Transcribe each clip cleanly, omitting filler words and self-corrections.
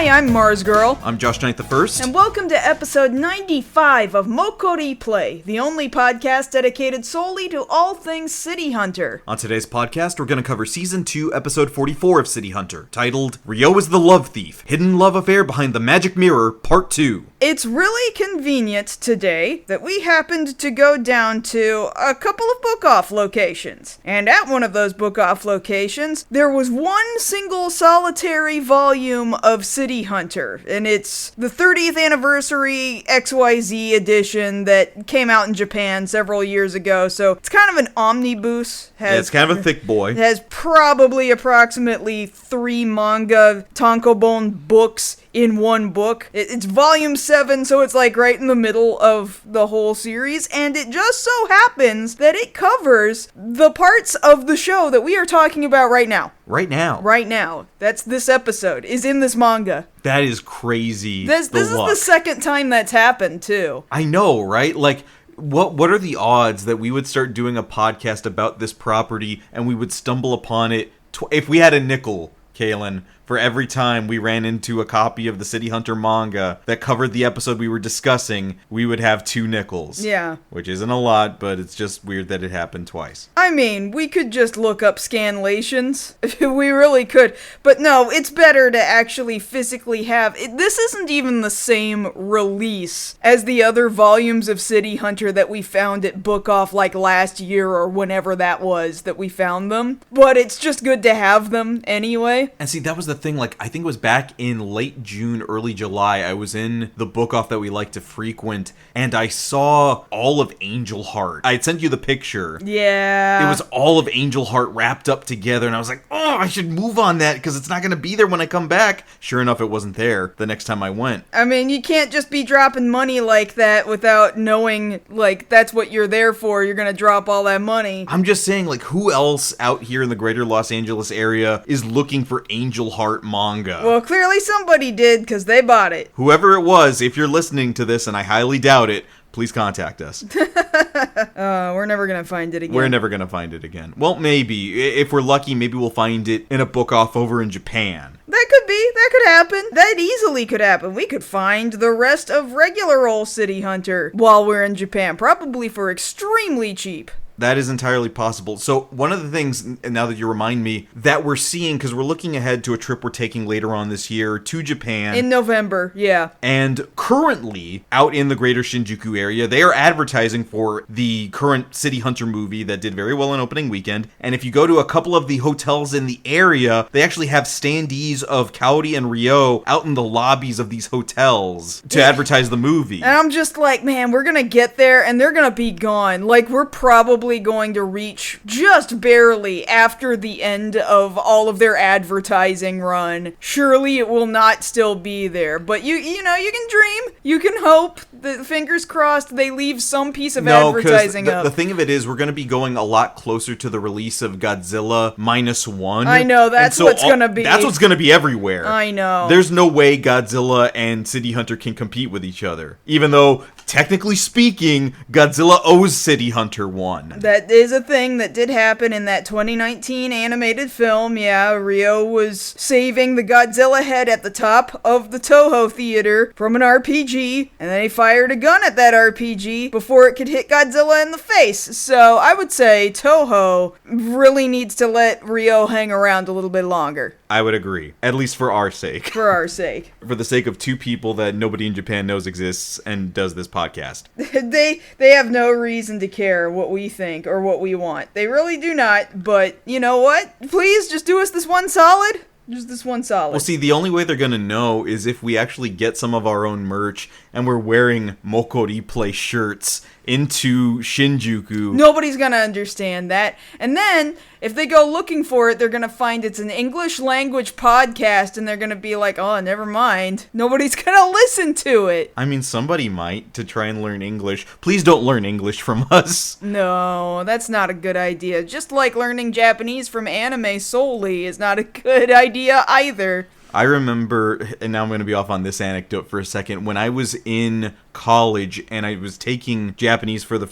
Hi, I'm MarzGurl. I'm JoshKnightTheFirst. And welcome to episode 95 of MokkoriPlay, the only podcast dedicated solely to all things City Hunter. On today's podcast, we're going to cover Season 2, Episode 44 of City Hunter, titled Ryo is the Love Thief, Hidden Love Affair Behind the Magic Mirror, Part 2. It's really convenient today that we happened to go down to a couple of book-off locations. And at one of those book-off locations, there was one single solitary volume of City Hunter. And it's the 30th anniversary XYZ edition that came out in Japan several years ago. So it's kind of an omnibus. It's kind of a thick boy. It has probably approximately 3 manga tankobon books in one book. It's volume 7, so it's like right in the middle of the whole series, and it just so happens that it covers the parts of the show that we are talking about right now. Right now. That's this episode, is in this manga. That is crazy. This is the second time that's happened, too. I know, right? Like, what are the odds that we would start doing a podcast about this property and we would stumble upon it if we had a nickel, Kaylin, for every time we ran into a copy of the City Hunter manga that covered the episode we were discussing, we would have 2 nickels. Yeah. Which isn't a lot, but it's just weird that it happened twice. I mean, we could just look up scanlations. We really could. But no, it's better to actually physically have... This isn't even the same release as the other volumes of City Hunter that we found at Book Off like last year or whenever that was that we found them. But it's just good to have them anyway. And see, that was the thing, like, I think it was back in late June, early July, I was in the book off that we like to frequent, and I saw all of Angel Heart. I had sent you the picture. Yeah. It was all of Angel Heart wrapped up together, and I was like, oh, I should move on that, because it's not going to be there when I come back. Sure enough, it wasn't there the next time I went. I mean, you can't just be dropping money like that without knowing, like, that's what you're there for. You're going to drop all that money. I'm just saying, like, who else out here in the greater Los Angeles area is looking for Angel Heart manga? Well, clearly somebody did, because they bought it. Whoever it was, if you're listening to this, and I highly doubt it, please contact us. We're never gonna find it again. We're never gonna find it again. Well, maybe. If we're lucky, maybe we'll find it in a book off over in Japan. That could be. That could happen. That easily could happen. We could find the rest of regular old City Hunter while we're in Japan, probably for extremely cheap. That is entirely possible. So one of the things, now that you remind me, that we're seeing, because we're looking ahead to a trip we're taking later on this year to Japan. In November, yeah. And currently, out in the greater Shinjuku area, they are advertising for the current City Hunter movie that did very well on opening weekend. And if you go to a couple of the hotels in the area, they actually have standees of Kaori and Ryo out in the lobbies of these hotels to advertise the movie. And I'm just like, man, we're gonna get there and they're gonna be gone. Like, we're probably going to reach just barely after the end of all of their advertising run. Surely it will not still be there, but you know, you can dream, you can hope. The fingers crossed they leave some piece of advertising up. The thing of it is, we're going to be going a lot closer to the release of Godzilla -1. I know, that's what's going to be. That's what's going to be everywhere. I know. There's no way Godzilla and City Hunter can compete with each other. Even though, technically speaking, Godzilla owes City Hunter one. That is a thing that did happen in that 2019 animated film. Yeah, Ryo was saving the Godzilla head at the top of the Toho theater from an RPG, and then he fired a gun at that RPG before it could hit Godzilla in the face. So I would say Toho really needs to let Ryo hang around a little bit longer. I would agree. At least for our sake. For our sake. For the sake of 2 people that nobody in Japan knows exists and does this podcast. They have no reason to care what we think or what we want. They really do not, but you know what? Please just do us this one solid. Just this one solid. Well, see, the only way they're going to know is if we actually get some of our own merch and we're wearing MokkoriPlay shirts into Shinjuku. Nobody's going to understand that. And then, if they go looking for it, they're going to find it's an English language podcast and they're going to be like, oh, never mind. Nobody's going to listen to it. I mean, somebody might to try and learn English. Please don't learn English from us. No, that's not a good idea. Just like learning Japanese from anime solely is not a good idea either. I remember, and now I'm going to be off on this anecdote for a second, when I was in college and I was taking Japanese for it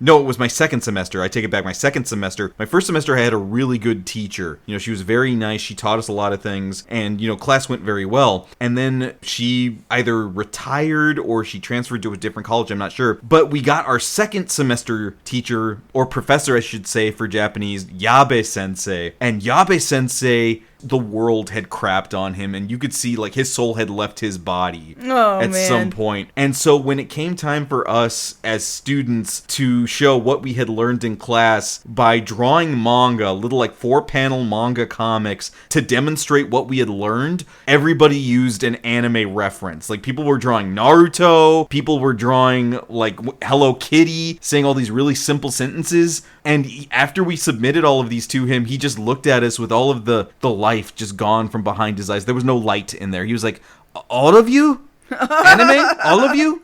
was my second semester. I take it back, my second semester. My first semester I had a really good teacher. She was very nice. She taught us a lot of things, and class went very well. And then she either retired or she transferred to a different college, I'm not sure. But we got our second semester teacher, or professor I should say, for Japanese, Yabe Sensei. And Yabe Sensei, the world had crapped on him, and you could see like his soul had left his body at some point. And so when it came time for us as students to show what we had learned in class by drawing manga, little like 4-panel manga comics to demonstrate what we had learned, everybody used an anime reference. Like people were drawing Naruto, people were drawing like Hello Kitty, saying all these really simple sentences. And after we submitted all of these to him, he just looked at us with all of the life just gone from behind his eyes. There was no light in there. He was like, all of you? Anime? All of you?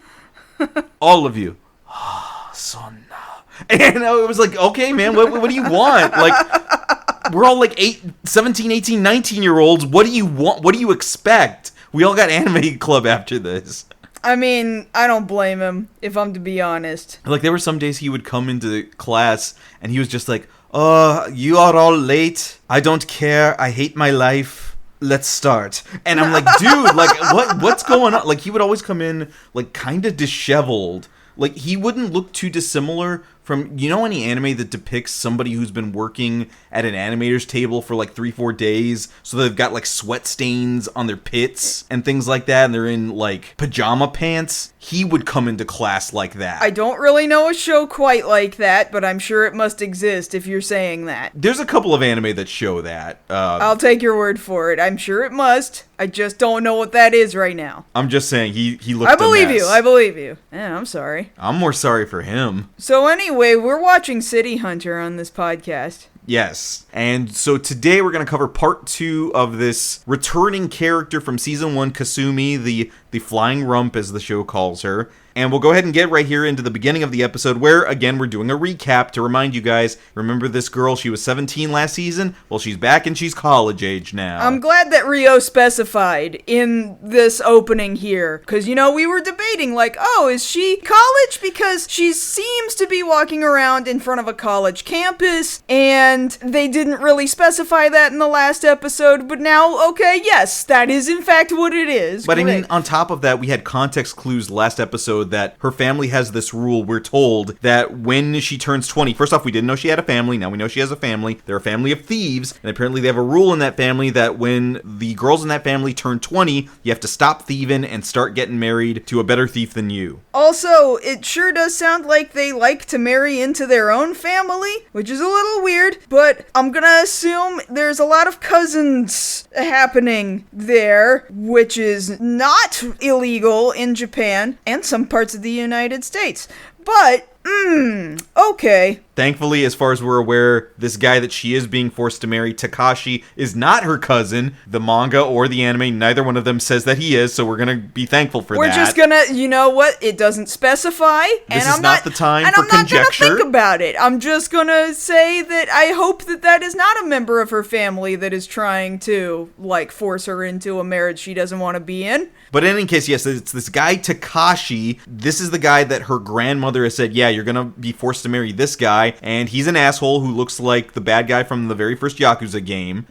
All of you. Sonna. And I was like, okay, man, what do you want? Like, we're all like 17, 18, 19-year-olds. What do you want? What do you expect? We all got anime club after this. I mean, I don't blame him, if I'm to be honest. Like, there were some days he would come into class, and he was just like, oh, you are all late. I don't care. I hate my life. Let's start. And I'm like, dude, like, what's going on? Like, he would always come in, like, kind of disheveled. Like, he wouldn't look too dissimilar from, any anime that depicts somebody who's been working at an animator's table for like 3-4 days, so they've got like sweat stains on their pits and things like that, and they're in like pajama pants. He would come into class like that. I don't really know a show quite like that, but I'm sure it must exist if you're saying that. There's a couple of anime that show that. I'll take your word for it. I'm sure it must. I just don't know what that is right now. I'm just saying, he looked I believe you. I believe you. Yeah, I'm sorry. I'm more sorry for him. So anyway, we're watching City Hunter on this podcast. Yes. And so today we're going to cover part 2 of this returning character from season 1, Kasumi, the flying rump as the show calls her. And we'll go ahead and get right here into the beginning of the episode where, again, we're doing a recap to remind you guys, remember this girl, she was 17 last season? Well, she's back and she's college age now. I'm glad that Rio specified in this opening here, because, we were debating, like, oh, is she college? Because she seems to be walking around in front of a college campus, and they didn't really specify that in the last episode, but now, okay, yes, that is in fact what it is. But correct. I mean, on top of that, we had context clues last episode that her family has this rule. We're told that when she turns 20, first off, we didn't know she had a family. Now we know she has a family. They're a family of thieves, and apparently they have a rule in that family that when the girls in that family turn 20, you have to stop thieving and start getting married to a better thief than you. Also, it sure does sound like they like to marry into their own family, which is a little weird, but I'm gonna assume there's a lot of cousins happening there, which is not illegal in Japan and some parts of the United States. But, okay. Thankfully, as far as we're aware, this guy that she is being forced to marry, Takashi, is not her cousin. The manga or the anime, neither one of them says that he is, so we're going to be thankful for that. We're just going to, you know what, it doesn't specify. This is not the time for conjecture. And I'm not going to think about it. I'm just going to say that I hope that is not a member of her family that is trying to, like, force her into a marriage she doesn't want to be in. But in any case, yes, it's this guy, Takashi. This is the guy that her grandmother has said, yeah, you're going to be forced to marry this guy. And he's an asshole who looks like the bad guy from the very first Yakuza game.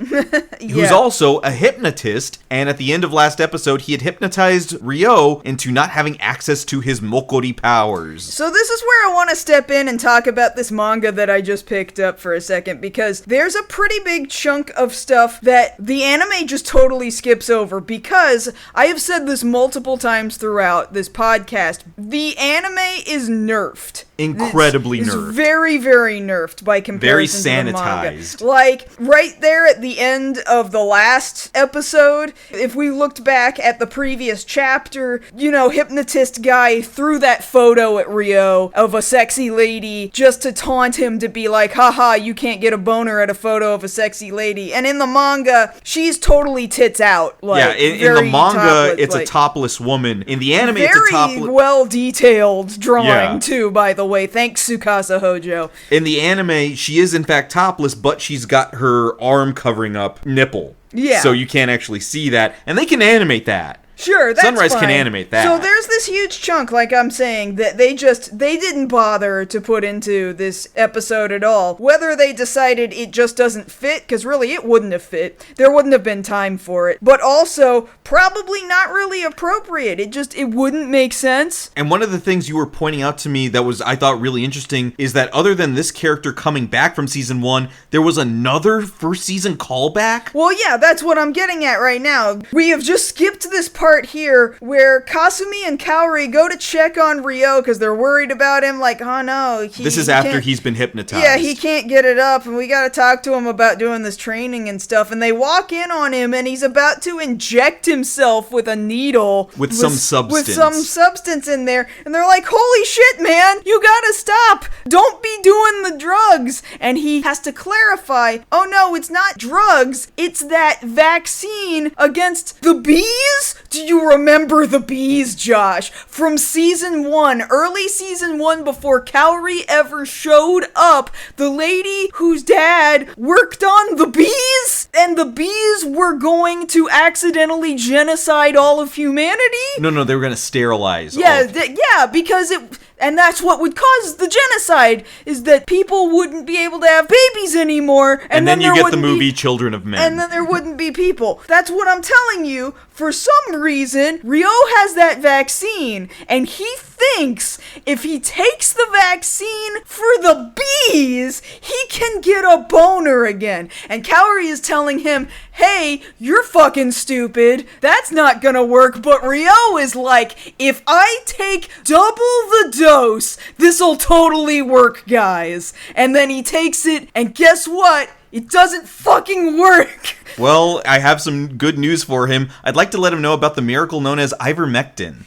Who's also a hypnotist. And at the end of last episode, he had hypnotized Ryo into not having access to his Mokkori powers. So this is where I want to step in and talk about this manga that I just picked up for a second. Because there's a pretty big chunk of stuff that the anime just totally skips over. Because I have said this multiple times throughout this podcast. The anime is nerfed. Incredibly nerfed. Very, very nerfed by comparison very to the sanitized. manga. Like, right there at the end of the last episode, if we looked back at the previous chapter, you know, hypnotist guy threw that photo at Ryo of a sexy lady just to taunt him to be like, haha, you can't get a boner at a photo of a sexy lady. And in the manga, she's totally tits out. Like, in the manga, it's a topless woman. In the anime, it's a topless... Very well-detailed drawing, too, by the way. Thanks, Tsukasa Hojo. In the anime, she is in fact topless, but she's got her arm covering up. nipple. Yeah. So you can't actually see that. And they can animate that. Sure, that's Sunrise fine. can animate that. So there's this huge chunk, like I'm saying, that they didn't bother to put into this episode at all. Whether they decided it just doesn't fit, because really it wouldn't have fit. There wouldn't have been time for it. But also, probably not really appropriate. It wouldn't make sense. And one of the things you were pointing out to me that was, I thought, really interesting is that other than this character coming back from season 1, there was another first season callback? Well, yeah, that's what I'm getting at right now. We have just skipped this part here where Kasumi and Kaori go to check on Ryo because they're worried about him, like, oh no. This is after he's been hypnotized. Yeah, he can't get it up, and we gotta talk to him about doing this training and stuff. And they walk in on him, and he's about to inject himself with a needle. With some substance. With some substance in there. And they're like, holy shit, man, you gotta stop. Don't be doing the drugs. And he has to clarify, oh no, it's not drugs. It's that vaccine against the bees? Do you remember the bees, Josh? From season 1, early season 1, before Kaori ever showed up, the lady whose dad worked on the bees, and the bees were going to accidentally genocide all of humanity? No, they were going to sterilize. Yeah, because and that's what would cause the genocide, is that people wouldn't be able to have babies anymore. And then you get the movie Children of Men. And then there wouldn't be people. That's what I'm telling you. For some reason, Ryo has that vaccine, and he thinks if he takes the vaccine for the bees, he can get a boner again. And Kaori is telling him, hey, you're fucking stupid. That's not gonna work. But Ryo is like, if I take double the dose, this'll totally work, guys. And then he takes it, and guess what? It doesn't fucking work. Well, I have some good news for him. I'd like to let him know about the miracle known as ivermectin.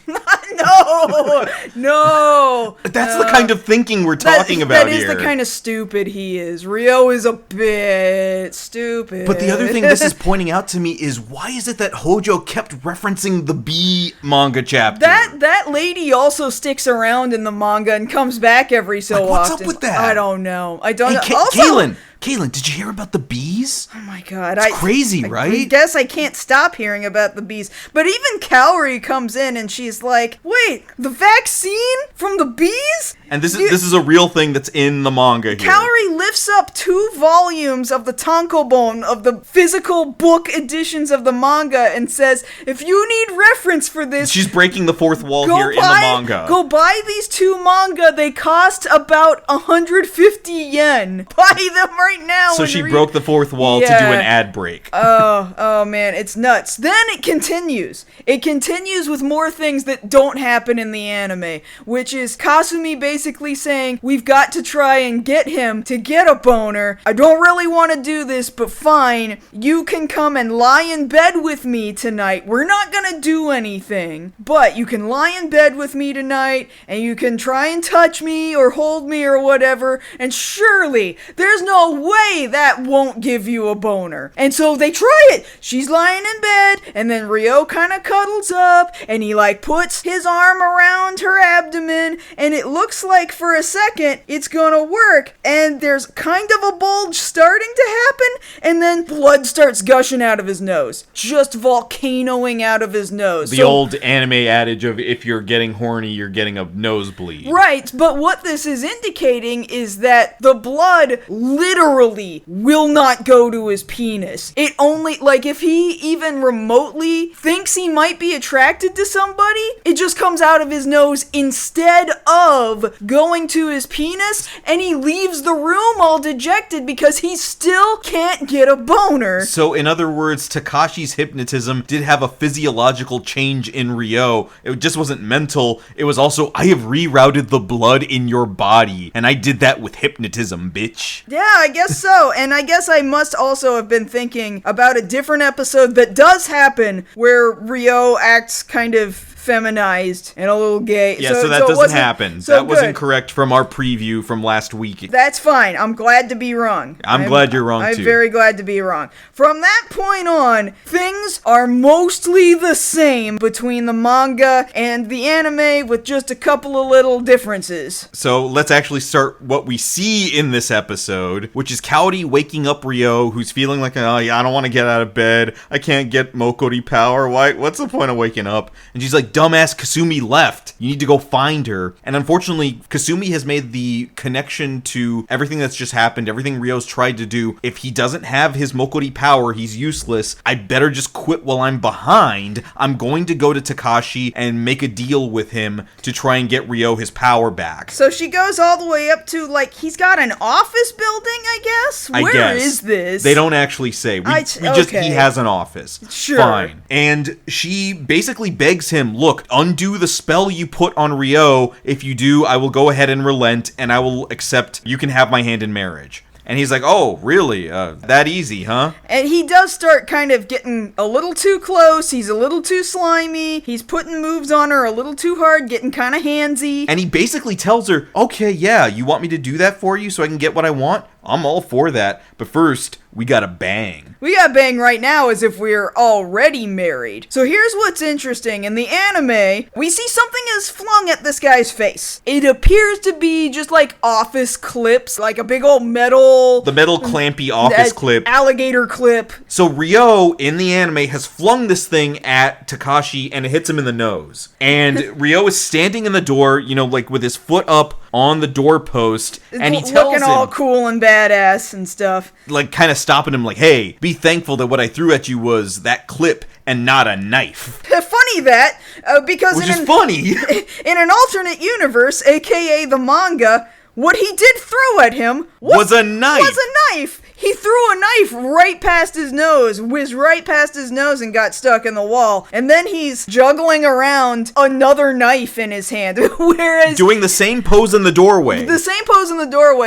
No. That's the kind of thinking we're talking about here. That is the kind of stupid he is. Ryo is a bit stupid. But the other thing this is pointing out to me is, why is it that Hojo kept referencing the bee manga chapter? That lady also sticks around in the manga and comes back every so often. What's up with that? I don't know. I don't know. Kaylin, did you hear about the bees? Oh my god. It's crazy, right? I guess I can't stop hearing about the bees. But even Kaori comes in and she's like, wait, the vaccine from the bees? And this is a real thing that's in the manga here. Kaori lifts up 2 volumes of the tankobon, of the physical book editions of the manga, and says, if you need reference for this... She's breaking the fourth wall here in the manga. Go buy these 2 manga. They cost about 150 yen. Buy them right now. So she broke the fourth wall to do an ad break. Oh man, it's nuts. Then it continues. It continues with more things that don't happen in the anime, which is Kasumi basically saying, we've got to try and get him to get a boner. I don't really want to do this, but fine. You can come and lie in bed with me tonight. We're not gonna do anything, but you can lie in bed with me tonight, and you can try and touch me or hold me or whatever, and surely there's no way that won't give you a boner. And so they try it. She's lying in bed, and then Ryo kind of cuddles up, and he like puts his arm around her abdomen, and it looks like for a second it's gonna work, and there's kind of a bulge starting to happen, and then blood starts gushing out of his nose. Just volcanoing out of his nose. The old anime adage of, if you're getting horny, you're getting a nosebleed. Right, but what this is indicating is that the blood literally will not go to his penis. It only, like, if he even remotely thinks he might be attracted to somebody, it just comes out of his nose instead of going to his penis, and he leaves the room all dejected because he still can't get a boner. So, in other words, Takashi's hypnotism did have a physiological change in Ryo. It just wasn't mental. It was also, I have rerouted the blood in your body, and I did that with hypnotism, bitch. Yeah, I guess so. And I guess I must also have been thinking about a different episode that does happen where Ryo acts kind of feminized and a little gay. Yeah, so that doesn't happen. So that was good. incorrect from our preview from last week. That's fine. I'm glad to be wrong. I'm glad you're wrong, too. I'm very glad to be wrong. From that point on, things are mostly the same between the manga and the anime, with just a couple of little differences. So let's actually start what we see in this episode, which is Kaori waking up Ryo, who's feeling like, oh yeah, I don't want to get out of bed. I can't get Mokkori power. What's the point of waking up? And she's like, dumbass, Kasumi left. You need to go find her. And unfortunately, Kasumi has made the connection to everything that's just happened, everything Ryo's tried to do. If he doesn't have his Mokkori power, he's useless. I better just quit while I'm behind. I'm going to go to Takashi and make a deal with him to try and get Ryo his power back. So she goes all the way up to, like, he's got an office building, I guess? Where is this? They don't actually say. He has an office. Sure. Fine. And she basically begs him, look, undo the spell you put on Ryo. If you do, I will go ahead and relent, and I will accept you can have my hand in marriage. And he's like, oh, really? That easy, huh? And he does start kind of getting a little too close. He's a little too slimy. He's putting moves on her a little too hard, getting kind of handsy. And he basically tells her, okay, yeah, you want me to do that for you so I can get what I want? I'm all for that. But first, we gotta bang. We gotta bang right now as if we're already married. So here's what's interesting. In the anime, we see something is flung at this guy's face. It appears to be just like office clips, like a big old metal... The metal clampy office clip. Alligator clip. So Ryo, in the anime, has flung this thing at Takashi and it hits him in the nose. And Ryo is standing in the door, like with his foot up on the doorpost, and he tells looking all cool and badass and stuff. Like, kind of stopping him, like, hey, be thankful that what I threw at you was that clip and not a knife. Funny that, because Which is funny. In an alternate universe, aka the manga, what he did throw at him was a knife. He threw a knife right past his nose, whizzed right past his nose and got stuck in the wall. And then he's juggling around another knife in his hand. Whereas... doing the same pose in the doorway.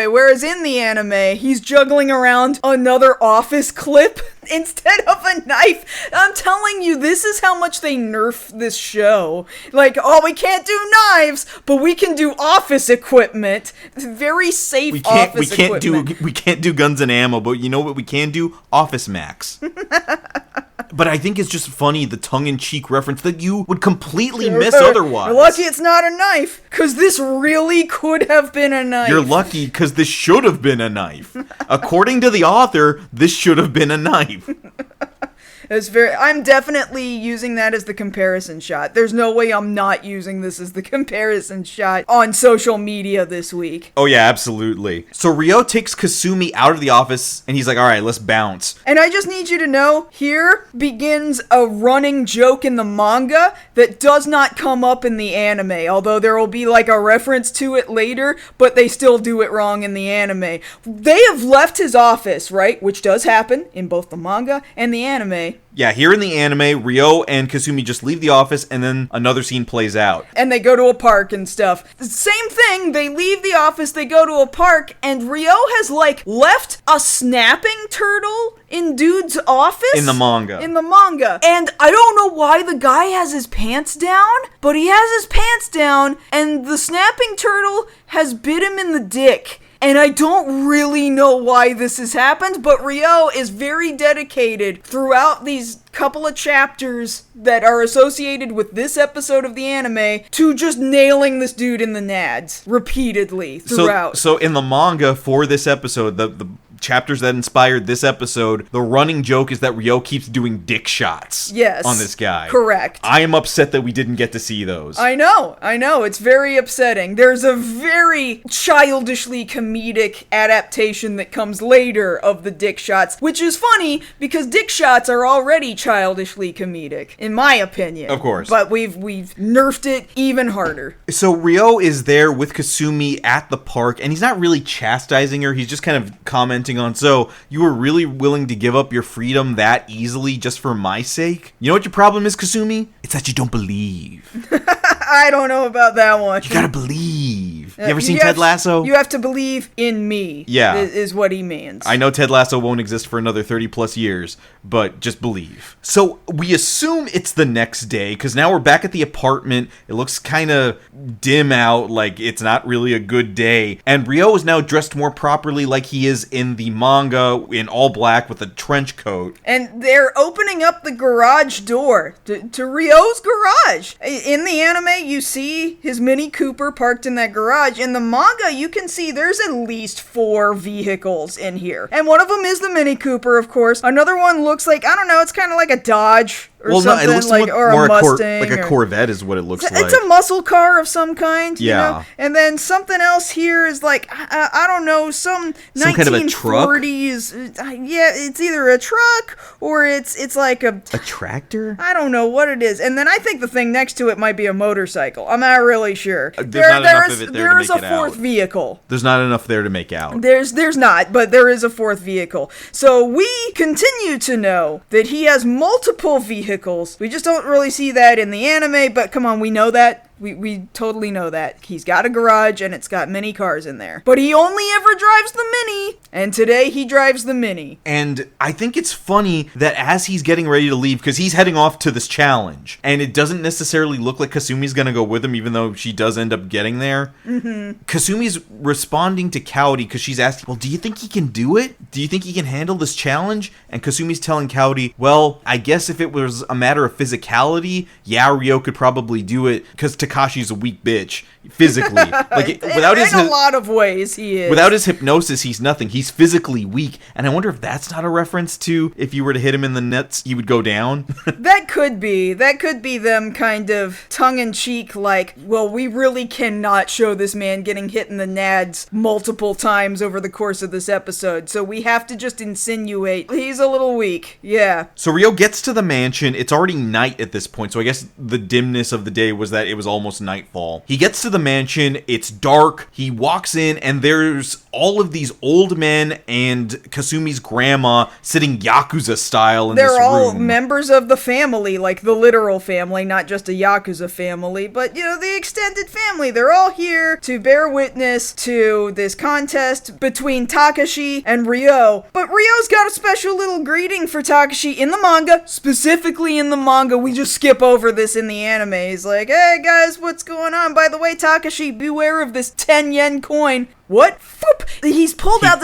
Whereas in the anime, he's juggling around another office clip instead of a knife. I'm telling you, this is how much they nerf this show. Like, oh, we can't do knives, but we can do office equipment. Very safe office equipment. We can't do guns and ammo, but you know what we can do? Office Max. But I think it's just funny, the tongue-in-cheek reference that you would completely miss otherwise. You're lucky it's not a knife, because this really could have been a knife. You're lucky, because this should have been a knife. According to the author, this should have been a knife. I'm definitely using that as the comparison shot. There's no way I'm not using this as the comparison shot on social media this week. Oh yeah, absolutely. So Ryo takes Kasumi out of the office, and he's like, alright, let's bounce. And I just need you to know, here begins a running joke in the manga that does not come up in the anime, although there will be like a reference to it later, but they still do it wrong in the anime. They have left his office, right? Which does happen in both the manga and the anime. Yeah, here in the anime, Ryo and Kasumi just leave the office, and then another scene plays out. And they go to a park and stuff. Same thing, they leave the office, they go to a park, and Ryo has, like, left a snapping turtle in dude's office? In the manga. And I don't know why the guy has his pants down, but he has his pants down, and the snapping turtle has bit him in the dick. And I don't really know why this has happened, but Ryo is very dedicated throughout these couple of chapters that are associated with this episode of the anime to just nailing this dude in the nads repeatedly throughout. So in the manga for this episode, the chapters that inspired this episode, the running joke is that Ryo keeps doing dick shots on this guy. Correct. I am upset that we didn't get to see those. I know. It's very upsetting. There's a very childishly comedic adaptation that comes later of the dick shots, which is funny because dick shots are already childishly comedic, in my opinion. Of course. But we've nerfed it even harder. So Ryo is there with Kasumi at the park, and he's not really chastising her. He's just kind of commenting on, so you were really willing to give up your freedom that easily just for my sake? You know what your problem is, Kasumi? It's that you don't believe. I don't know about that one. You gotta believe. You ever seen Ted Lasso? You have to believe in me. Yeah. Is what he means. I know Ted Lasso won't exist for another 30 plus years, but just believe. So we assume it's the next day, because now we're back at the apartment. It looks kind of dim out, like it's not really a good day. And Ryo is now dressed more properly like he is in the manga, in all black with a trench coat. And they're opening up the garage door to Ryo's garage. In the anime, you see his Mini Cooper parked in that garage. In the manga, you can see there's at least 4 vehicles in here. And one of them is the Mini Cooper, of course. Another one looks like, I don't know, it's kind of like a Dodge. Or something, no, it looks like, or more a Mustang. like a Corvette is what it looks like. It's a muscle car of some kind, yeah. You know? And then something else here is like, I don't know, some 1940s. Kind of a truck? Yeah, it's either a truck or it's like a tractor? I don't know what it is. And then I think the thing next to it might be a motorcycle. I'm not really sure. There's not enough of it there to make it out. There is a fourth vehicle. There's not enough there to make out. There's not, but there is a fourth vehicle. So we continue to know that he has multiple vehicles. We just don't really see that in the anime, but come on, we know that. We totally know that. He's got a garage and it's got many cars in there. But he only ever drives the Mini. And today he drives the Mini. And I think it's funny that as he's getting ready to leave, because he's heading off to this challenge, and it doesn't necessarily look like Kasumi's going to go with him, even though she does end up getting there. Mm-hmm. Kasumi's responding to Kaori because she's asking, well, do you think he can do it? Do you think he can handle this challenge? And Kasumi's telling Kaori, well, I guess if it was a matter of physicality, yeah, Ryo could probably do it, because Takashi's a weak bitch physically. Like without in a lot of ways he is. Without his hypnosis, he's nothing. He's physically weak. And I wonder if that's not a reference to if you were to hit him in the nuts, he would go down. That could be them kind of tongue-in-cheek, like, well, we really cannot show this man getting hit in the nads multiple times over the course of this episode, so we have to just insinuate he's a little weak. Yeah. So Ryo gets to the mansion. It's already night at this point, so I guess the dimness of the day was that it was almost nightfall. He gets to the mansion. It's dark. He walks in, and there's all of these old men and Kasumi's grandma sitting Yakuza style in this room. They're all members of the family, like the literal family, not just a Yakuza family, but, you know, the extended family. They're all here to bear witness to this contest between Takashi and Ryo. But Ryo's got a special little greeting for Takashi in the manga, specifically in the manga. We just skip over this in the anime. He's like, hey guys, what's going on? By the way, Takashi, beware of this 10 yen coin. What? Foop! He pulls out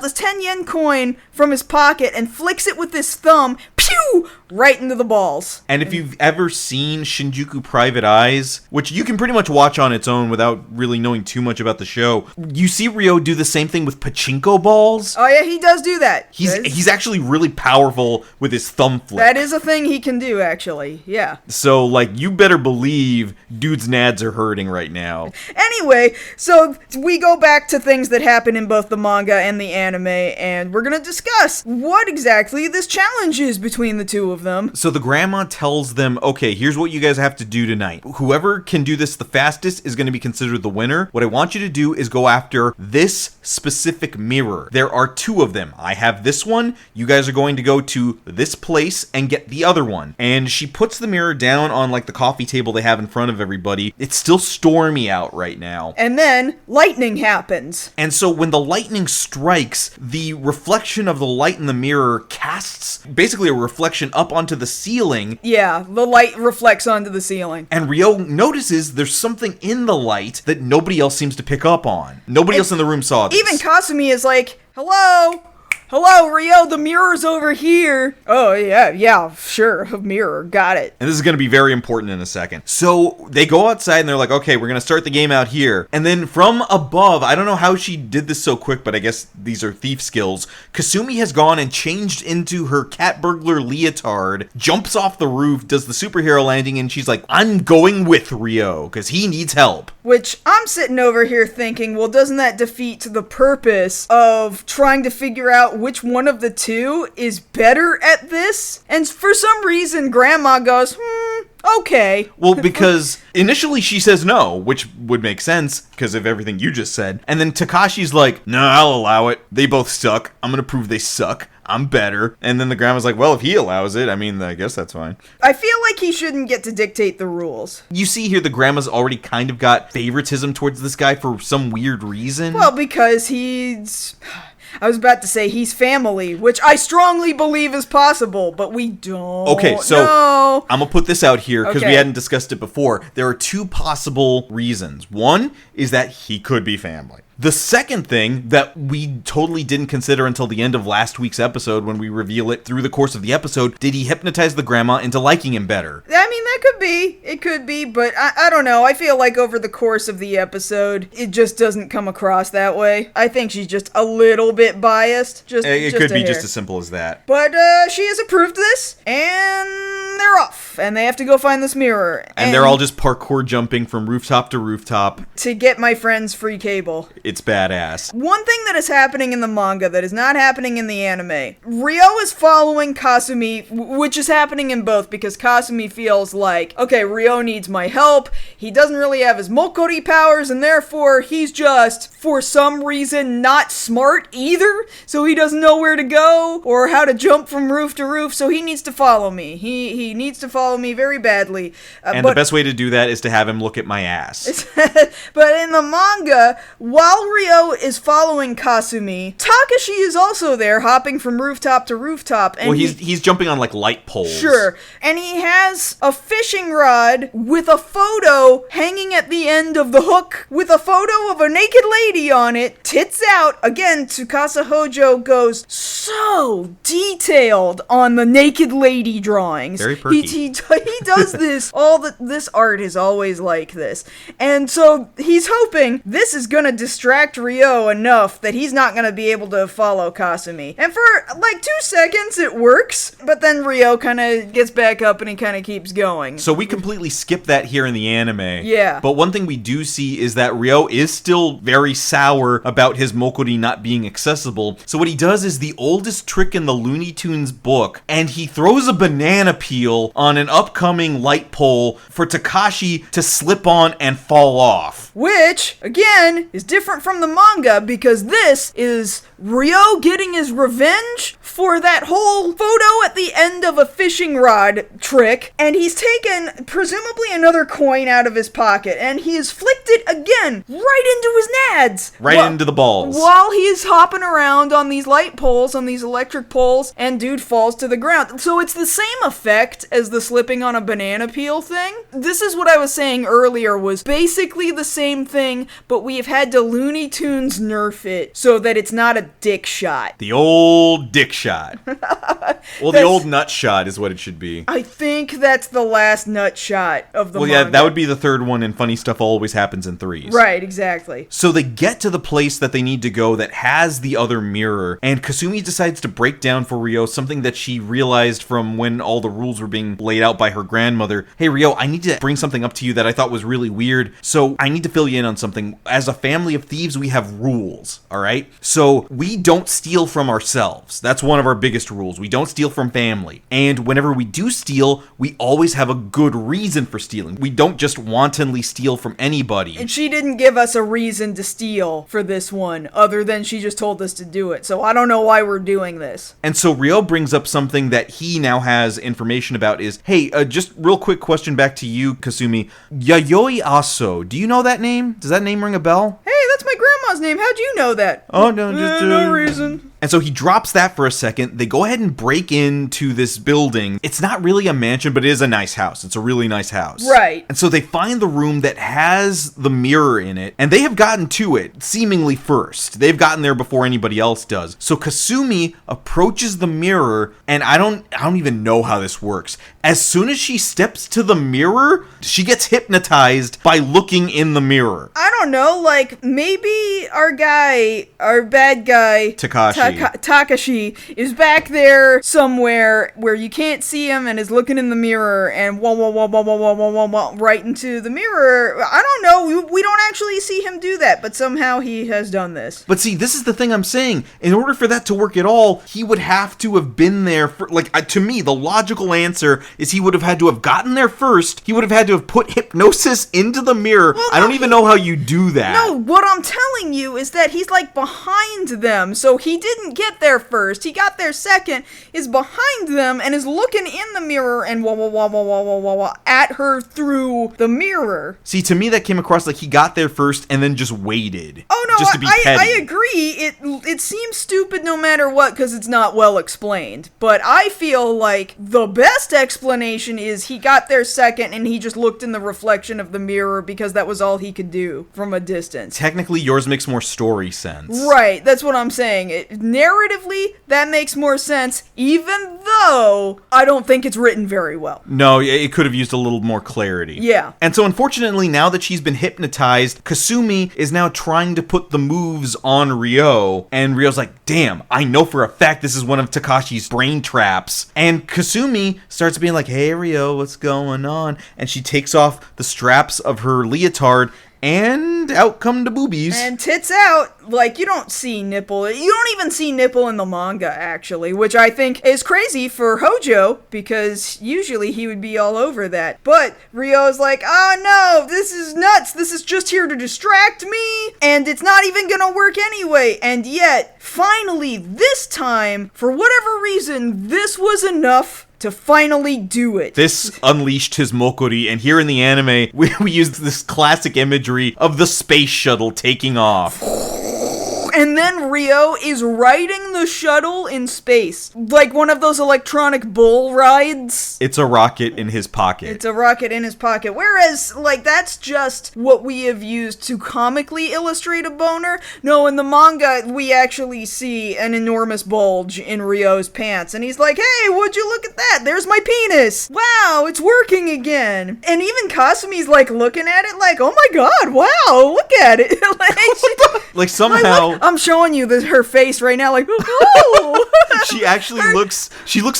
this 10 yen coin from his pocket and flicks it with his thumb, pew, right into the balls. And if you've ever seen Shinjuku Private Eyes, which you can pretty much watch on its own without really knowing too much about the show, you see Ryo do the same thing with pachinko balls. Oh yeah, he does do that. He's actually really powerful with his thumb flick. That is a thing he can do, actually. Yeah. So, like, you better believe dude's nads are hurting right now. Anyway, so we go back to things that happen in both the manga and the anime, and we're gonna discuss what exactly this challenge is between the two of them. So the grandma tells them, okay, here's what you guys have to do tonight. Whoever can do this the fastest is going to be considered the winner. What I want you to do is go after this specific mirror. There are 2 of them. I have this one. You guys are going to go to this place and get the other one. And she puts the mirror down on like the coffee table they have in front of everybody. It's still stormy out right now. And then lightning happens. And so when the lightning strikes, the reflection of the light in the mirror casts basically a reflection up onto the ceiling. Yeah, the light reflects onto the ceiling. And Ryo notices there's something in the light that nobody else seems to pick up on. Nobody else in the room saw this. Even Kasumi is like, hello? Hello, Ryo, the mirror's over here. Oh, yeah, sure, a mirror, got it. And this is going to be very important in a second. So they go outside and they're like, okay, we're going to start the game out here. And then from above, I don't know how she did this so quick, but I guess these are thief skills. Kasumi has gone and changed into her cat burglar leotard, jumps off the roof, does the superhero landing, and she's like, I'm going with Ryo, because he needs help. Which I'm sitting over here thinking, well, doesn't that defeat the purpose of trying to figure out which one of the two is better at this? And for some reason, Grandma goes, okay. Well, because initially she says no, which would make sense because of everything you just said. And then Takashi's like, no, I'll allow it. They both suck. I'm going to prove they suck. I'm better. And then the grandma's like, well, if he allows it, I mean, I guess that's fine. I feel like he shouldn't get to dictate the rules. You see here, the grandma's already kind of got favoritism towards this guy for some weird reason. Well, because he's... I was about to say he's family, which I strongly believe is possible, but we don't. Okay, so know. I'm going to put this out here because we Okay. hadn't discussed it before. There are two possible reasons. One is that he could be family. The second thing that we totally didn't consider until the end of last week's episode when we reveal it through the course of the episode, did he hypnotize the grandma into liking him better? I mean, that could be. It could be, but I don't know. I feel like over the course of the episode, it just doesn't come across that way. I think she's just a little bit biased. It could be just as simple as that. But she has approved this, and they're off, and they have to go find this mirror. And they're all just parkour jumping from rooftop to rooftop. To get my friend's free cable. It's badass. One thing that is happening in the manga that is not happening in the anime, Ryo is following Kasumi, which is happening in both, because Kasumi feels like, okay, Ryo needs my help, he doesn't really have his Mokkori powers, and therefore he's just, for some reason, not smart either, so he doesn't know where to go, or how to jump from roof to roof, so he needs to follow me. He needs to follow me very badly. And the best way to do that is to have him look at my ass. But in the manga, while Ryo is following Kasumi, Takashi is also there, hopping from rooftop to rooftop. And well, he's jumping on, like, light poles. Sure. And he has a fishing rod with a photo hanging at the end of the hook, with a photo of a naked lady on it, tits out. Again, Tsukasa Hojo goes so detailed on the naked lady drawings. Very perky. He does this. This art is always like this. And so he's hoping this is gonna distract Ryo enough that he's not gonna be able to follow Kasumi. And for like 2 seconds it works, but then Ryo kind of gets back up and he kind of keeps going. So we completely skip that here in the anime. Yeah. But one thing we do see is that Ryo is still very sour about his Mokkori not being accessible. So what he does is the oldest trick in the Looney Tunes book, and he throws a banana peel on an upcoming light pole for Takashi to slip on and fall off. Which, again, is different from the manga because this is Ryo getting his revenge for that whole photo at the end of a fishing rod trick, and he's taken, presumably, another coin out of his pocket, and he has flicked it again right into his nads. Right into the balls. While he's hopping around on these light poles, on these electric poles, and dude falls to the ground. So it's the same effect as the slipping on a banana peel thing. This is what I was saying earlier, was basically the same thing, but we have had to Looney Tunes nerf it so that it's not a dick shot. The old dick shot. Well, the old nut shot is what it should be. I think that's the last nut shot of the manga. Yeah, that would be the third one, and funny stuff always happens in threes. Right, exactly. So they get to the place that they need to go that has the other mirror, and Kasumi decides to break down for Ryo something that she realized from when all the rules were being laid out by her grandmother. Hey, Ryo, I need to bring something up to you that I thought was really weird, so I need to fill you in on something. As a family of thieves, we have rules, all right? So we don't steal from ourselves. That's one of our biggest rules. We don't steal from family. And whenever we do steal, we always have a good reason for stealing. We don't just wantonly steal from anybody. And she didn't give us a reason to steal for this one, other than she just told us to do it. So I don't know why we're doing this. And so Ryo brings up something that he now has information about is, hey, just real quick question back to you, Kasumi. Yayoi Aso, do you know that name? Does that name ring a bell? Hey, that's my grandma's name. How'd you know that? Oh, no, just... no reason. And so he drops that for a second. They go ahead and break into this building. It's not really a mansion, but it is a nice house. It's a really nice house. Right. And so they find the room that has the mirror in it, and they have gotten to it, seemingly first. They've gotten there before anybody else does. So Kasumi approaches the mirror, and I don't even know how this works. As soon as she steps to the mirror, she gets hypnotized by looking in the mirror. I don't know, like, maybe our bad guy, Takashi, is back there somewhere where you can't see him and is looking in the mirror and right into the mirror. I don't know, we don't actually see him do that, but somehow he has done this. But see, this is the thing I'm saying. In order for that to work at all, he would have to have been there for, to me, the logical answer is he would have had to have gotten there first. He would have had to have put hypnosis into the mirror. Well, I don't even know how you do that. No, what I'm telling you is that he's like behind them. So he didn't get there first. He got there second, is behind them, and is looking in the mirror and wah at her through the mirror. See, to me that came across like he got there first and then just waited. Oh no, just to be petty. I agree. It seems stupid no matter what because it's not well explained. But I feel like the best explanation is he got there second and he just looked in the reflection of the mirror because that was all he could do from a distance. Technically, yours makes more story sense. Right, that's what I'm saying. Narratively, that makes more sense, even though I don't think it's written very well. No, it could have used a little more clarity. Yeah. And so unfortunately, now that she's been hypnotized, Kasumi is now trying to put the moves on Ryo, and Ryo's like, damn, I know for a fact this is one of Takashi's brain traps. And Kasumi starts being like, hey Ryo, what's going on? And she takes off the straps of her leotard, and out come the boobies. And tits out. Like, you don't see nipple. You don't even see nipple in the manga, actually, which I think is crazy for Hojo, because usually he would be all over that. But Ryo's like, oh no, this is nuts. This is just here to distract me, and it's not even gonna work anyway. And yet, finally, this time, for whatever reason, this was enough to finally do it. This unleashed his Mokkori, and here in the anime, we used this classic imagery of the space shuttle taking off. And then Ryo is riding the shuttle in space. Like one of those electronic bull rides. It's a rocket in his pocket. It's a rocket in his pocket. Whereas, like, that's just what we have used to comically illustrate a boner. No, in the manga, we actually see an enormous bulge in Ryo's pants. And he's like, hey, would you look at that? There's my penis. Wow, it's working again. And even Kasumi's, like, looking at it like, oh my god, wow, look at it. Like somehow... Like, I'm showing you her face right now, like, oh! She actually looks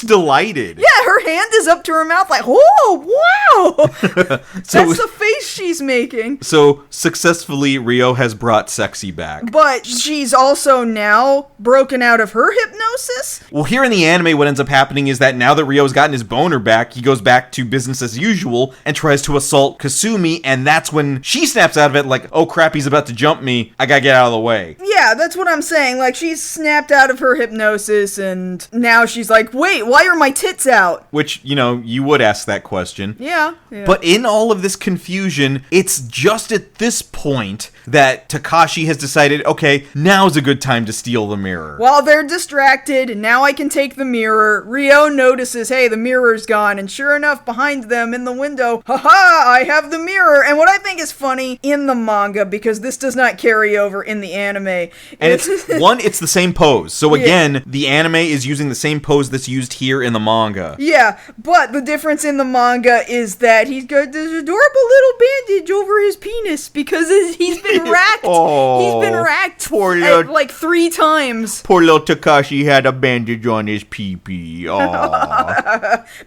delighted. Yeah, her hand is up to her mouth like, oh, wow! That's the face she's making. So, successfully, Ryo has brought sexy back. But she's also now broken out of her hypnosis? Well, here in the anime, what ends up happening is that now that Ryo's gotten his boner back, he goes back to business as usual and tries to assault Kasumi, and that's when she snaps out of it like, oh crap, he's about to jump me, I gotta get out of the way. Yeah, that's what I'm saying. Like, she's snapped out of her hypnosis, and now she's like, wait, why are my tits out? Which, you would ask that question. Yeah. But in all of this confusion, it's just at this point that Takashi has decided, okay, now's a good time to steal the mirror. While they're distracted, now I can take the mirror. Ryo notices, hey, the mirror's gone, and sure enough, behind them in the window, haha, I have the mirror. And what I think is funny in the manga, because this does not carry over in the anime, and it's the same pose. So again, the anime is using the same pose that's used here in the manga. Yeah, but the difference in the manga is that he's got this adorable little bandage over his penis because he's been racked. Oh, he's been racked like 3 times. Poor little Takashi had a bandage on his pee-pee. Oh.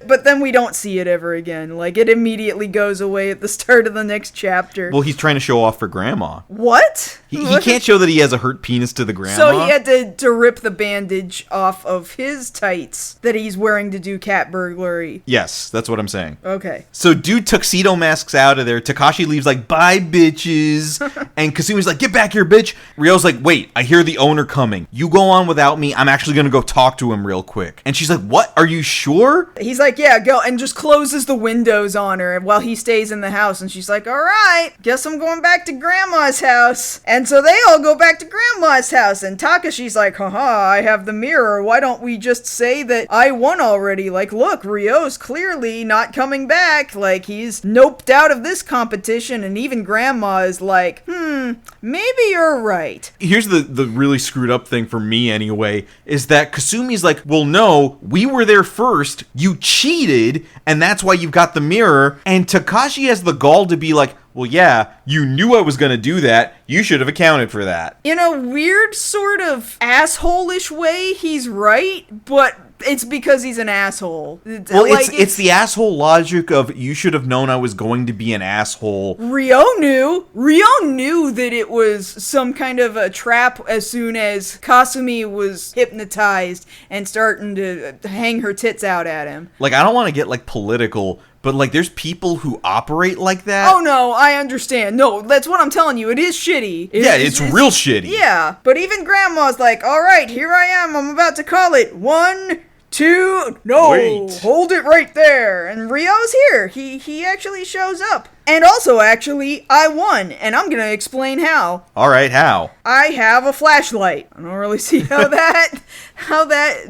But then we don't see it ever again. Like, it immediately goes away at the start of the next chapter. Well, he's trying to show off for Grandma. What? He can't show that he has a hurt penis to the grandma. So he had to rip the bandage off of his tights that he's wearing to do cat burglary. Yes, that's what I'm saying. Okay. So dude tuxedo masks out of there. Takashi leaves like, bye bitches. And Kasumi's like, get back here, bitch. Ryo's like, wait, I hear the owner coming. You go on without me. I'm actually going to go talk to him real quick. And she's like, what? Are you sure? He's like, yeah, go. And just closes the windows on her while he stays in the house. And she's like, all right, guess I'm going back to Grandma's house. And so they all go back to Grandma's house. And Takashi's like, haha, I have the mirror. Why don't we just say that I won already? Like, look, Ryo's clearly not coming back. Like, he's noped out of this competition. And even Grandma is like, maybe you're right. Here's the really screwed up thing for me anyway, is that Kasumi's like, well, no, we were there first. You cheated, and that's why you've got the mirror. And Takashi has the gall to be like, well, yeah, you knew I was going to do that. You should have accounted for that. In a weird sort of asshole-ish way, he's right, but it's because he's an asshole. Well, like, it's the asshole logic of, you should have known I was going to be an asshole. Ryo knew that it was some kind of a trap as soon as Kasumi was hypnotized and starting to hang her tits out at him. Like, I don't want to get, like, political, but like there's people who operate like that. Oh no, I understand. No, that's what I'm telling you. It is shitty. It's real shitty. Yeah, but even Grandma's like, all right, here I am. I'm about to call it. 1, 2, no, wait. Hold it right there. And Rio's here. He actually shows up. And also, actually, I won, and I'm gonna explain how. All right, how? I have a flashlight. I don't really see how that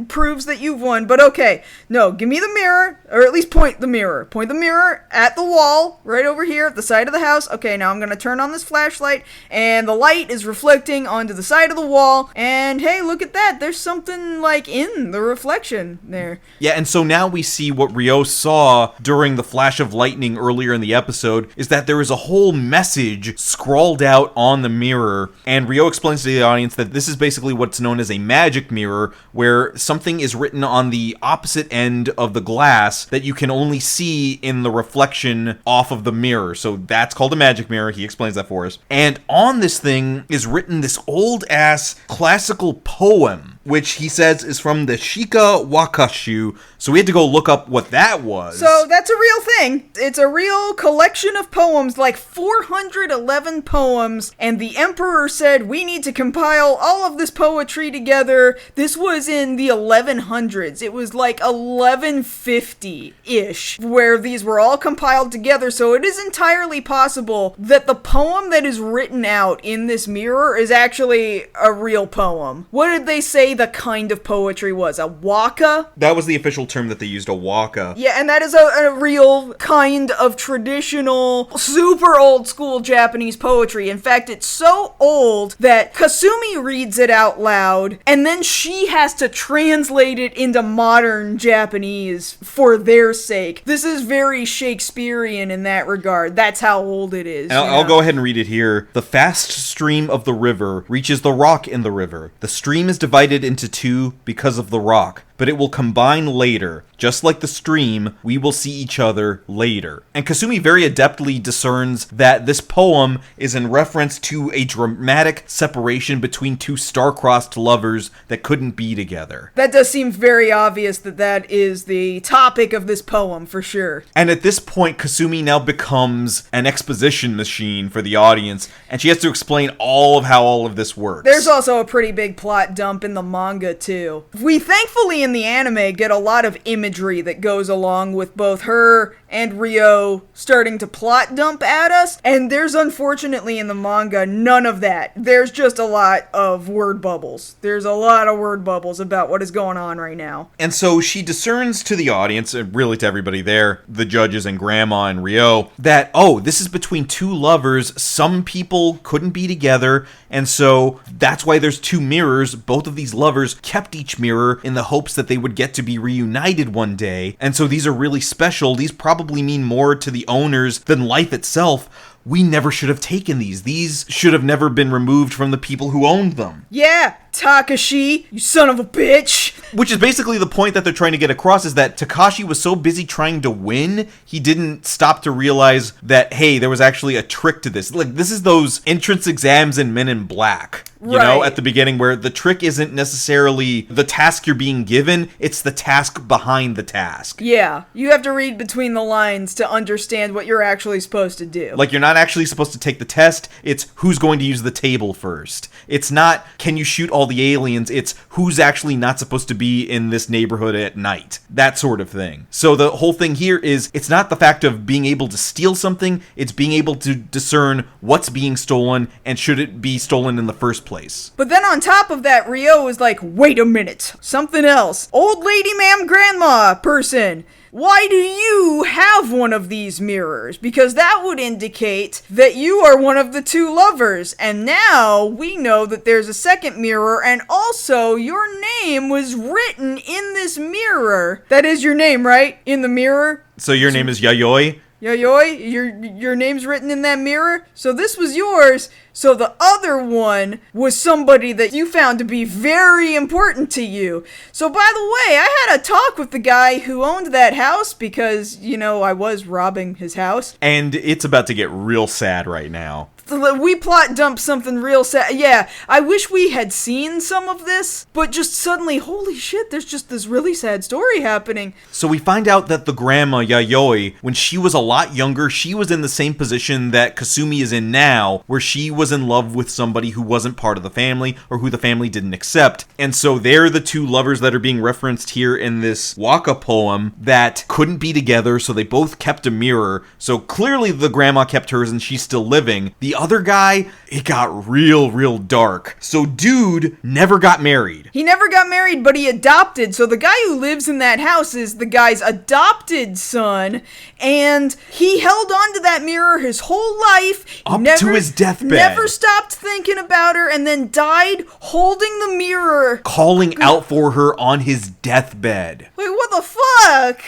proves that you've won, but okay. No, give me the mirror, or at least point the mirror. Point the mirror at the wall, right over here at the side of the house. Okay, now I'm gonna turn on this flashlight, and the light is reflecting onto the side of the wall, and hey, look at that. There's something, like, in the reflection there. Yeah, and so now we see what Rio saw during the flash of lightning earlier in the episode, is that there is a whole message scrawled out on the mirror, and Rio explains to the audience that this is basically what's known as a magic mirror, where something is written on the opposite end of the glass that you can only see in the reflection off of the mirror. So that's called a magic mirror. He explains that for us. And on this thing is written this old-ass classical poem, which he says is from the Shika Wakashu. So we had to go look up what that was. So that's a real thing. It's a real collection of poems, like 411 poems, and the emperor said, we need to compile all of this poetry together. This was in the 1100s. It was like 1150-ish, where these were all compiled together, so it is entirely possible that the poem that is written out in this mirror is actually a real poem. What did they say the kind of poetry was? A waka? That was the official term that they used, a waka. Yeah, and that is a real kind of traditional, super old school Japanese poetry. In fact, it's so old that Kasumi reads it out loud, and then she has to translate it into modern Japanese for their sake. This is very Shakespearean in that regard. That's how old it is. I'll go ahead and read it here. The fast stream of the river reaches the rock in the river. The stream is divided into two because of the rock, but it will combine later. Just like the stream, we will see each other later. And Kasumi very adeptly discerns that this poem is in reference to a dramatic separation between two star-crossed lovers that couldn't be together. That does seem very obvious that that is the topic of this poem, for sure. And at this point, Kasumi now becomes an exposition machine for the audience, and she has to explain all of how all of this works. There's also a pretty big plot dump in the manga, too. We thankfully in the anime get a lot of imagery that goes along with both her and Rio starting to plot dump at us, and there's unfortunately in the manga none of that. There's just a lot of word bubbles. There's a lot of word bubbles about what is going on right now. And so she discerns to the audience, and really to everybody there, the judges and Grandma and Rio, that, oh, this is between two lovers. Some people couldn't be together, and so that's why there's two mirrors. Both of these lovers kept each mirror in the hopes that they would get to be reunited one day, and so these are really special. These probably mean more to the owners than life itself. We never should have taken these. These should have never been removed from the people who owned them. Yeah, Takashi, you son of a bitch. Which is basically the point that they're trying to get across, is that Takashi was so busy trying to win, he didn't stop to realize that, hey, there was actually a trick to this. Like, this is those entrance exams in Men in Black. You know, at the beginning, where the trick isn't necessarily the task you're being given, it's the task behind the task. Yeah, you have to read between the lines to understand what you're actually supposed to do. Like, you're not actually supposed to take the test, it's who's going to use the table first. It's not, can you shoot all the aliens, it's who's actually not supposed to be in this neighborhood at night. That sort of thing. So the whole thing here is, it's not the fact of being able to steal something, it's being able to discern what's being stolen and should it be stolen in the first place. But then on top of that, Rio is like, wait a minute, something else. Old lady ma'am grandma person, why do you have one of these mirrors? Because that would indicate that you are one of the two lovers. And now we know that there's a second mirror, and also your name was written in this mirror. That is your name, right? In the mirror? So your name is Yayoi? Yayoi, your name's written in that mirror? So this was yours. So the other one was somebody that you found to be very important to you. So by the way, I had a talk with the guy who owned that house because, you know, I was robbing his house. And it's about to get real sad right now. we plot dump something real sad. Yeah, I wish we had seen some of this, but just suddenly, holy shit, there's just this really sad story happening. So we find out that the grandma, Yayoi, when she was a lot younger, she was in the same position that Kasumi is in now, where she was in love with somebody who wasn't part of the family, or who the family didn't accept. And so they're the two lovers that are being referenced here in this waka poem that couldn't be together, so they both kept a mirror. So clearly the grandma kept hers and she's still living. The other guy, it got real dark. So dude never got married. He never got married, but he adopted. So the guy who lives in that house is the guy's adopted son, and he held on to that mirror his whole life. Up to his deathbed. Never stopped thinking about her, and then died holding the mirror. Calling out for her on his deathbed. Wait, what the fuck?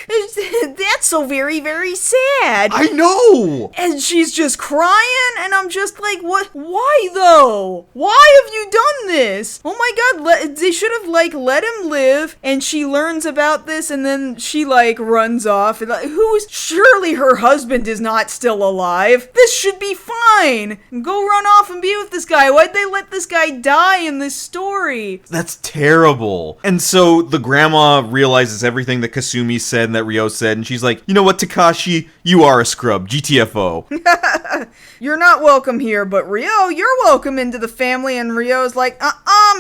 That's so very, very sad. I know! And she's just crying, and I'm just like, what? Why though? Why have you done this? Oh my god, they should have let him live, and she learns about this, and then she runs off. And surely her husband is not still alive. This should be fine. Go run off and be with this guy. Why'd they let this guy die in this story? That's terrible. And so the grandma realizes everything that Kasumi said and that Ryo said, and she's like, you know what, Takashi? You are a scrub. GTFO. You're not welcome here, but Ryo, you're welcome into the family. And Ryo's like,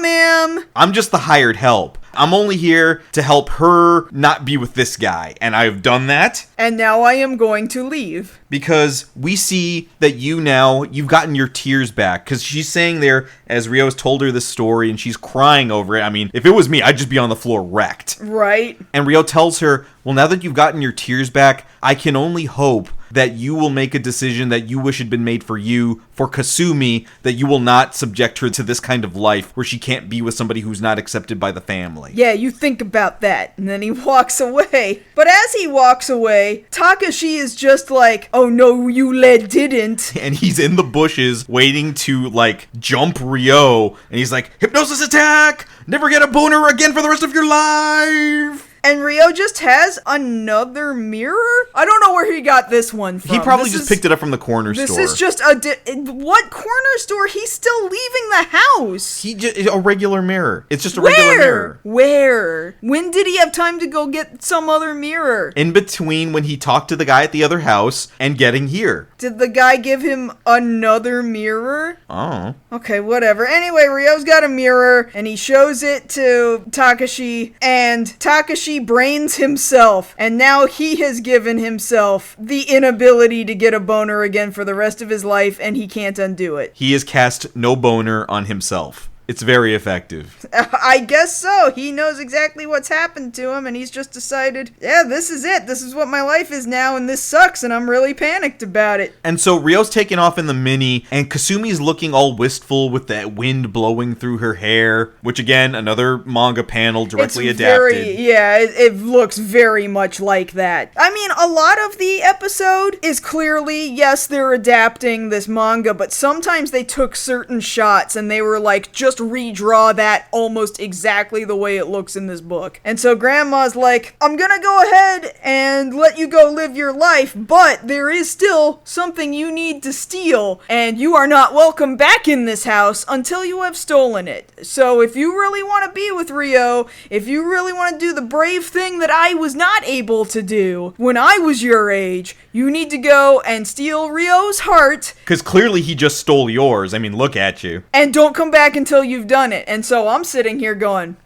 ma'am. I'm just the hired help. I'm only here to help her not be with this guy, and I've done that. And now I am going to leave. Because we see that you've gotten your tears back. Because she's saying there, as Ryo's told her this story, and she's crying over it. I mean, if it was me, I'd just be on the floor wrecked. Right. And Ryo tells her, well, now that you've gotten your tears back, I can only hope that you will make a decision that you wish had been made for you, for Kasumi, that you will not subject her to this kind of life where she can't be with somebody who's not accepted by the family. Yeah, you think about that. And then he walks away. But as he walks away, Takashi is just like, oh no, you didn't. And he's in the bushes waiting to, jump Ryo. And he's like, hypnosis attack! Never get a boner again for the rest of your life! And Ryo just has another mirror? I don't know where he got this one from. He probably just picked it up from the corner store. This is just what corner store? He's still leaving the house. A regular mirror. It's just a regular mirror. Where? When did he have time to go get some other mirror? In between when he talked to the guy at the other house and getting here. Did the guy give him another mirror? Oh. Okay, whatever. Anyway, Ryo's got a mirror, and he shows it to Takashi, and Takashi brains himself, and now he has given himself the inability to get a boner again for the rest of his life, and he can't undo it. He has cast no boner on himself. It's very effective. I guess so. He knows exactly what's happened to him, and he's just decided, yeah, this is it. This is what my life is now, and this sucks, and I'm really panicked about it. And so Ryo's taking off in the Mini, and Kasumi's looking all wistful with that wind blowing through her hair, which again, another manga panel directly adapted. It looks very much like that. I mean, a lot of the episode is clearly, yes, they're adapting this manga, but sometimes they took certain shots, and they were just redraw that almost exactly the way it looks in this book. And so Grandma's like, I'm gonna go ahead and let you go live your life, but there is still something you need to steal, and you are not welcome back in this house until you have stolen it. So if you really want to be with Ryo, if you really want to do the brave thing that I was not able to do when I was your age, you need to go and steal Ryo's heart. Because clearly he just stole yours. I mean, look at you. And don't come back until you've done it. And so I'm sitting here going,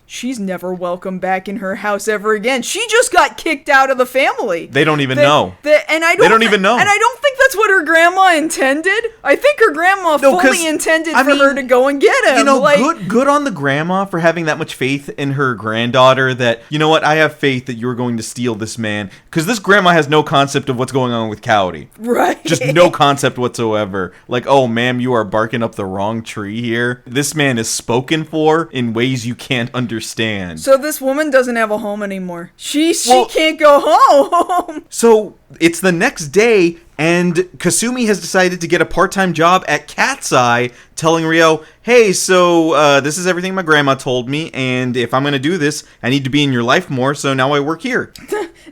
she's never welcome back in her house ever again. She just got kicked out of the family. They don't even know. They don't even know. And I don't think that's what her grandma intended. I think her grandma fully intended for her to go and get him. You know, good on the grandma for having that much faith in her granddaughter that, you know what, I have faith that you're going to steal this man. Because this grandma has no concept of what's going on with Cowdy. Right. Just no concept whatsoever. Like, oh, ma'am, you are barking up the wrong tree here. This man is spoken for in ways you can't understand. So this woman doesn't have a home anymore. She can't go home. So it's the next day, and Kasumi has decided to get a part-time job at Cat's Eye, telling Ryo, hey, so this is everything my grandma told me, and if I'm going to do this, I need to be in your life more, so now I work here.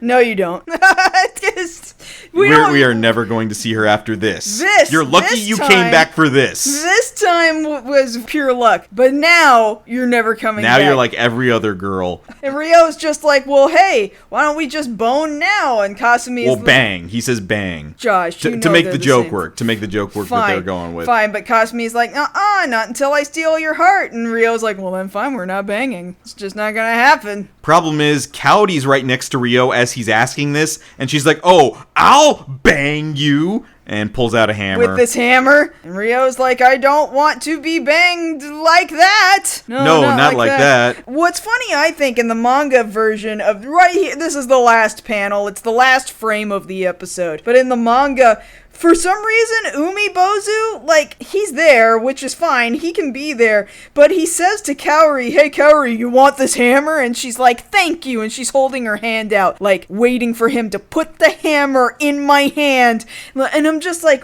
No, you don't. We are never going to see her after this. You're lucky you came back for this. This time was pure luck. But now, you're never coming back. Now you're like every other girl. And Ryo's just like, well, hey, why don't we just bone now? And Kasumi is... Well, bang. He says bang. Josh, you know to make the joke same. work. To make the joke work that they're going with. Fine, but Kasumi's like, not until I steal your heart. And Ryo's like, well, then fine, we're not banging. It's just not gonna happen. Problem is, Coyote's right next to Ryo as he's asking this, and she's like, oh, I'll bang you, and pulls out a hammer. With this hammer. And Ryo's like, I don't want to be banged like that. No, not like that. What's funny, I think, in the manga version of right here, this is the last panel, it's the last frame of the episode, but in the manga, for some reason, Umibozu, like, he's there, which is fine, he can be there, but he says to Kaori, hey Kaori, you want this hammer? And she's like, thank you, and she's holding her hand out, like, waiting for him to put the hammer in my hand, and I'm just like,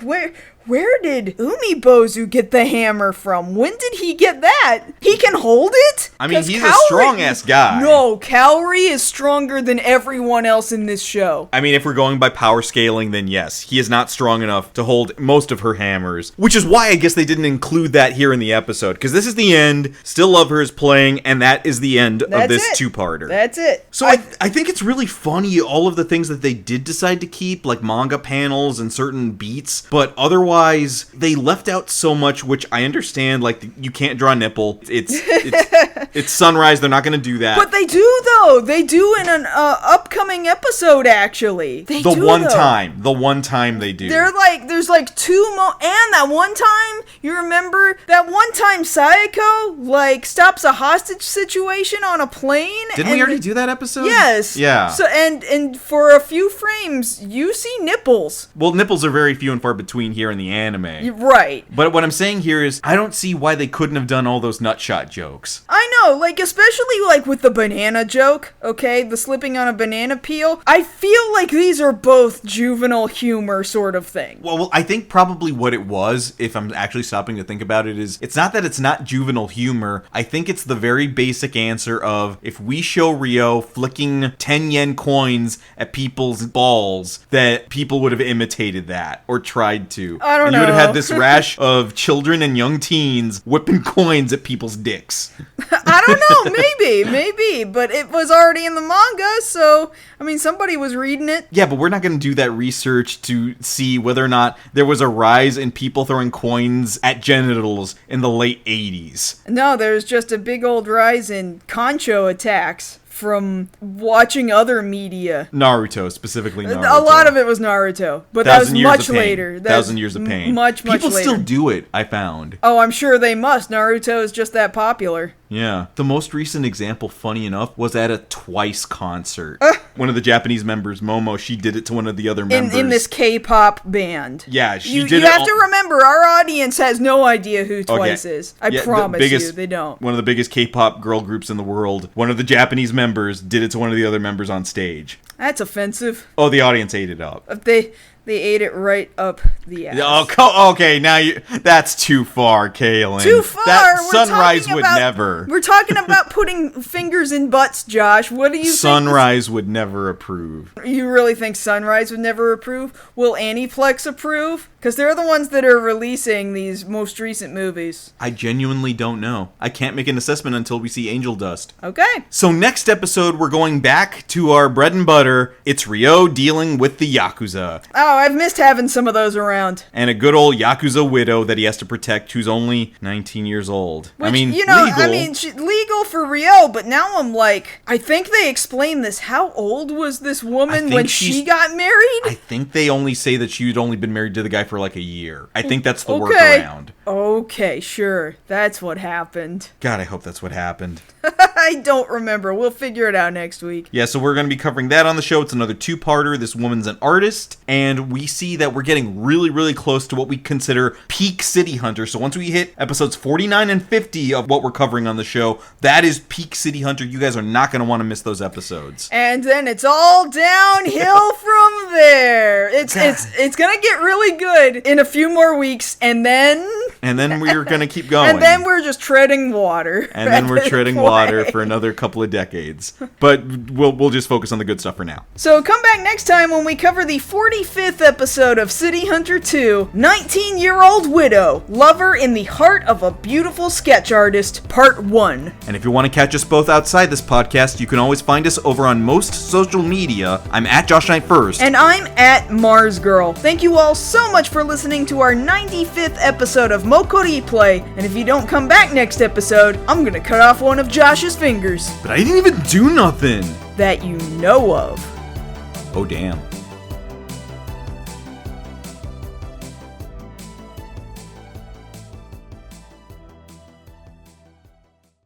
where did Umibozu get the hammer from? When did he get that? He can hold it? I mean, he's a strong-ass guy. No, Kaori is stronger than everyone else in this show. I mean, if we're going by power scaling, then yes. He is not strong enough to hold most of her hammers. Which is why I guess they didn't include that here in the episode. Because this is the end. Still Love Her is playing. And that is the end of this two-parter. That's it. So I think it's really funny, all of the things that they did decide to keep. Like manga panels and certain beats. But otherwise, they left out so much, which I understand. Like, you can't draw a nipple. It's Sunrise. They're not going to do that. But they do, though. They do in an upcoming episode, actually. The one time they do. There's like and that one time, you remember? That one time Sayako, like, stops a hostage situation on a plane. Didn't we already do that episode? Yes. Yeah. So, and for a few frames, you see nipples. Well, nipples are very few and far between here in the anime. Right. But what I'm saying here is, I don't see why they couldn't have done all those nutshot jokes. I know, like, especially, like, with the banana joke, okay? The slipping on a banana peel. I feel like these are both juvenile humor sort of thing. Well, I think probably what it was, if I'm actually stopping to think about it, is it's not that it's not juvenile humor. I think it's the very basic answer of, if we show Ryo flicking 10 yen coins at people's balls, that people would have imitated that, or tried to. I don't know. You would have had this rash of children and young teens whipping coins at people's dicks. I don't know, maybe, but it was already in the manga, so, I mean, somebody was reading it. Yeah, but we're not going to do that research to see whether or not there was a rise in people throwing coins at genitals in the late 80s. No, there's just a big old rise in concho attacks from watching other media. Naruto, specifically Naruto. A lot of it was Naruto, but that was much later. 1,000 years of pain. Much later. People still do it, I found. Oh, I'm sure they must. Naruto is just that popular. Yeah. The most recent example, funny enough, was at a Twice concert. One of the Japanese members, Momo, she did it to one of the other members. In this K-pop band. Yeah, she did it. You have to remember, our audience has no idea who Twice is. I promise you, they don't. One of the biggest K-pop girl groups in the world. One of the Japanese members did it to one of the other members on stage. That's offensive. Oh, the audience ate it up. They ate it right up the ass. Oh, okay, now that's too far, Kaylin. Too far? Sunrise would never. We're talking about putting fingers in butts, Josh. What do you think? Sunrise would never approve. You really think Sunrise would never approve? Will Aniplex approve? Because they're the ones that are releasing these most recent movies. I genuinely don't know. I can't make an assessment until we see Angel Dust. Okay. So next episode, we're going back to our bread and butter. It's Ryo dealing with the Yakuza. Oh, I've missed having some of those around. And a good old Yakuza widow that he has to protect who's only 19 years old. Which, legal. Legal for Ryo, but now I'm like, I think they explain this. How old was this woman when she got married? I think they only say that she'd only been married to the guy for like a year. I think that's the workaround. Okay, sure. That's what happened. God, I hope that's what happened. I don't remember. We'll figure it out next week. Yeah, so we're going to be covering that on the show. It's another two-parter. This woman's an artist, and we see that we're getting really, really close to what we consider peak City Hunter. So once we hit episodes 49 and 50 of what we're covering on the show, that is peak City Hunter. You guys are not going to want to miss those episodes. And then it's all downhill from there. It's going to get really good in a few more weeks, and then we're going to keep going. And then we're just treading water. And then we're treading water for another couple of decades. But we'll just focus on the good stuff for now. So come back next time when we cover the 45th episode of City Hunter 2, 19-Year-Old Widow, Lover in the Heart of a Beautiful Sketch Artist, Part 1. And if you want to catch us both outside this podcast, you can always find us over on most social media. I'm at JoshKnightTheFirst. And I'm at MarzGurl. Thank you all so much for listening to our 95th episode of MokkoriPlay. And if you don't come back next episode, I'm gonna cut off one of Josh's fingers. But I didn't even do nothing. That you know of. Oh, damn.